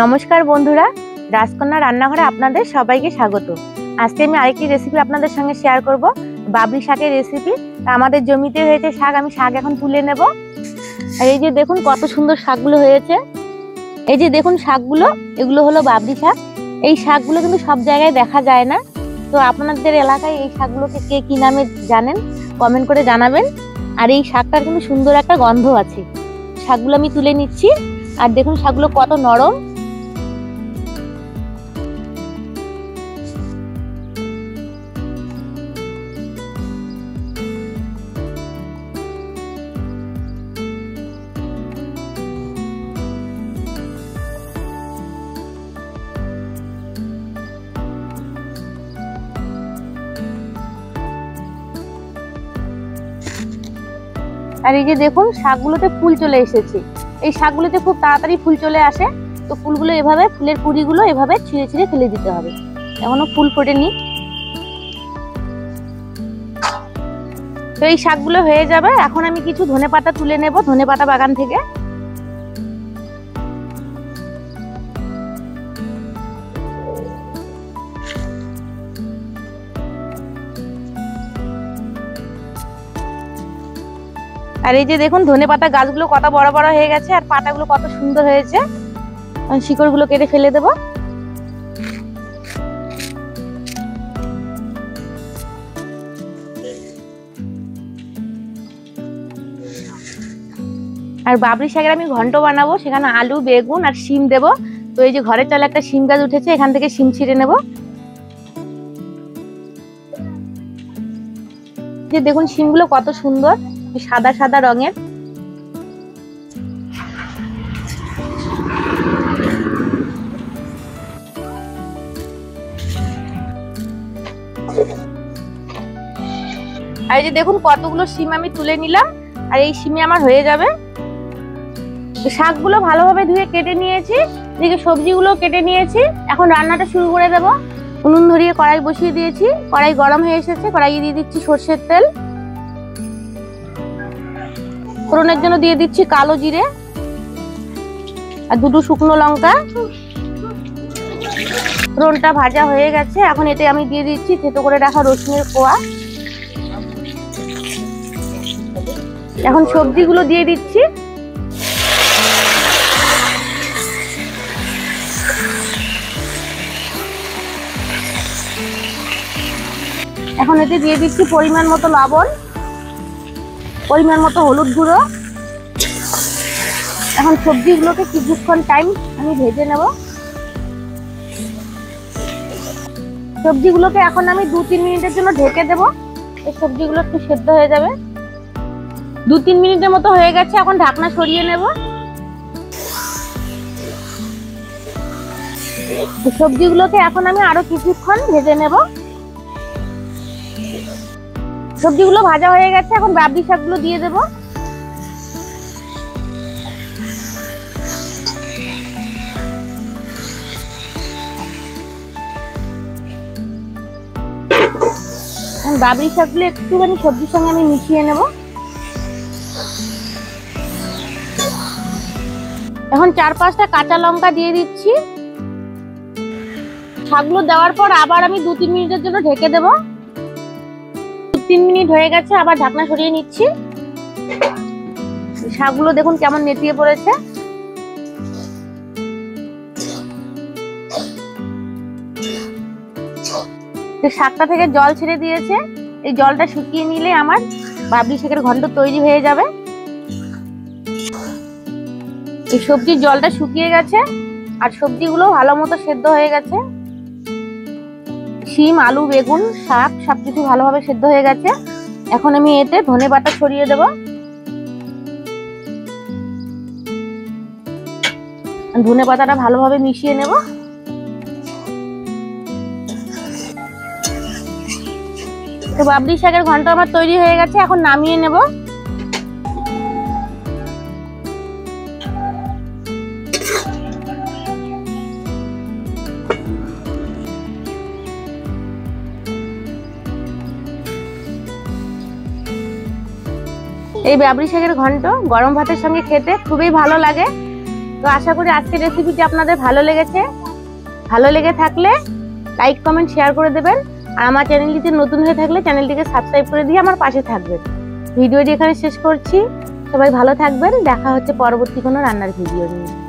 নমস্কার বন্ধুরা, রাজকন্যা রান্নাঘরে আপনাদের সবাইকে স্বাগত। আজকে আমি আরেকটি রেসিপি আপনাদের সঙ্গে শেয়ার করব, বাবরি শাকের রেসিপি। আমাদের জমিতে হয়েছে শাক, আমি শাক এখন তুলে নেব। আর এই যে দেখুন কত সুন্দর শাকগুলো হয়েছে। এই যে দেখুন শাকগুলো, এগুলো হলো বাবরি শাক। এই শাকগুলো কিন্তু সব জায়গায় দেখা যায় না। তো আপনাদের এলাকায় এই শাকগুলোকে কে কি নামে জানেন কমেন্ট করে জানাবেন। আর এই শাকটার কিন্তু সুন্দর একটা গন্ধ আছে। শাকগুলো আমি তুলে নিচ্ছি। আর দেখুন শাকগুলো কত নরম। আর এই যে দেখুন শাকগুলোতে ফুল চলে এসেছে। এই শাকগুলোতে খুব তাড়াতাড়ি ফুল চলে আসে। তো ফুলগুলো এভাবে, ফুলের কুড়িগুলো এভাবে ছিঁড়ে ছিঁড়ে ফেলে দিতে হবে। এখনো ফুল ফোটেনি। তো এই শাকগুলো হয়ে যাবে। এখন আমি কিছু ধনেপাতা তুলে নেব ধনেপাতা বাগান থেকে। আর এই যে দেখুন ধনেপাতা গাছগুলো কত বড় বড় হয়ে গেছে, আর পাতাগুলো কত সুন্দর হয়েছে। শিকড়গুলো কেটে ফেলে দেব। আর বাবরি শাকের আমি ঘন্ট বানাবো, সেখানে আলু, বেগুন আর শিম দেব। তো এই যে ঘরের চালে একটা শিম গাছ উঠেছে, এখান থেকে শিম ছিঁড়ে নেব। যে দেখুন শিমগুলো কত সুন্দর, সাদা সাদা রঙের। আর এই যে দেখুন কতগুলো শিম আমি তুলে নিলাম। আর এই শিমে আমার হয়ে যাবে। শাকগুলো ভালোভাবে ধুয়ে কেটে নিয়েছি, এদিকে সবজিগুলো কেটে নিয়েছি। এখন রান্নাটা শুরু করে দেব। উনুন ধরিয়ে কড়াই বসিয়ে দিয়েছি। কড়াই গরম হয়ে এসেছে, কড়াইয়ে দিয়ে দিচ্ছি সর্ষের তেল। ফোড়নের জন্য দিয়ে দিচ্ছি কালো জিরে আর দুটো শুকনো লঙ্কা। ফোড়নটা ভাজা হয়ে গেছে। এখন এতে আমি দিয়ে দিচ্ছি থেতো করে রাখা রসুনের কোয়া। এখন সবজিগুলো দিয়ে দিচ্ছি। এখন এতে দিয়ে দিচ্ছি পরিমাণ মতো লবণ, পরিমাণ মতো হলুদ গুঁড়ো। এখন সবজিগুলোকে কিছুক্ষণ টাইম আমি ভেজে নেব। সবজিগুলোকে এখন আমি 2-3 মিনিটের জন্য ঢেকে দেব। এই সবজিগুলো একটু সেদ্ধ হয়ে যাবে। 2-3 মিনিটের মতো হয়ে গেছে। এখন ঢাকনা সরিয়ে নেব। সবজিগুলোকে এখন আমি আরো কিছুক্ষণ ভেজে নেব। সবজিগুলো ভাজা হয়ে গেছে। এখন বাবরি শাকগুলো দিয়ে দেব। বাবরি শাকগুলো একটুখানি সবজির সঙ্গে আমি মিশিয়ে নেব। এখন 4-5টা কাঁচা লঙ্কা দিয়ে দিচ্ছি। শাকগুলো দেওয়ার পর আবার আমি 2-3 মিনিটের জন্য ঢেকে দেব। 2-3 মিনিট হয়ে গেছে, আবার ঢাকনা সরিয়ে নিচ্ছি। শাকগুলো দেখুন কেমন নেতিয়ে পড়েছে। শাকটা থেকে জল ছেড়ে দিয়েছে। এই জলটা শুকিয়ে নিলে আমার বাবরি শাকের ঘন্ট তৈরি হয়ে যাবে। এই সবজির জলটা শুকিয়ে গেছে, আর সবজিগুলো ভালো মতো সেদ্ধ হয়ে গেছে। শিম, আলু, বেগুন, শাক সবকিছু ভালোভাবে সেদ্ধ হয়ে গেছে। এখন আমি এতে ধনেপাতা ছড়িয়ে দেব। ধনেপাতাটা ভালোভাবে মিশিয়ে নেব। তো বাবরি শাকের ঘন্ট আমার তৈরি হয়ে গেছে। এখন নামিয়ে নেব। এই বাবরি শাকের ঘন্ট গরম ভাতের সঙ্গে খেতে খুবই ভালো লাগে। তো আশা করি আজকের রেসিপিটি আপনাদের ভালো লেগেছে। ভালো লেগে থাকলে লাইক কমেন্ট শেয়ার করে দেবেন। আর আমার চ্যানেলটিতে নতুন হয়ে থাকলে চ্যানেলটিকে সাবস্ক্রাইব করে দিয়ে আমার পাশে থাকবেন। ভিডিওটি এখানে শেষ করছি। সবাই ভালো থাকবেন। দেখা হচ্ছে পরবর্তী কোনো রান্নার ভিডিও নিয়ে।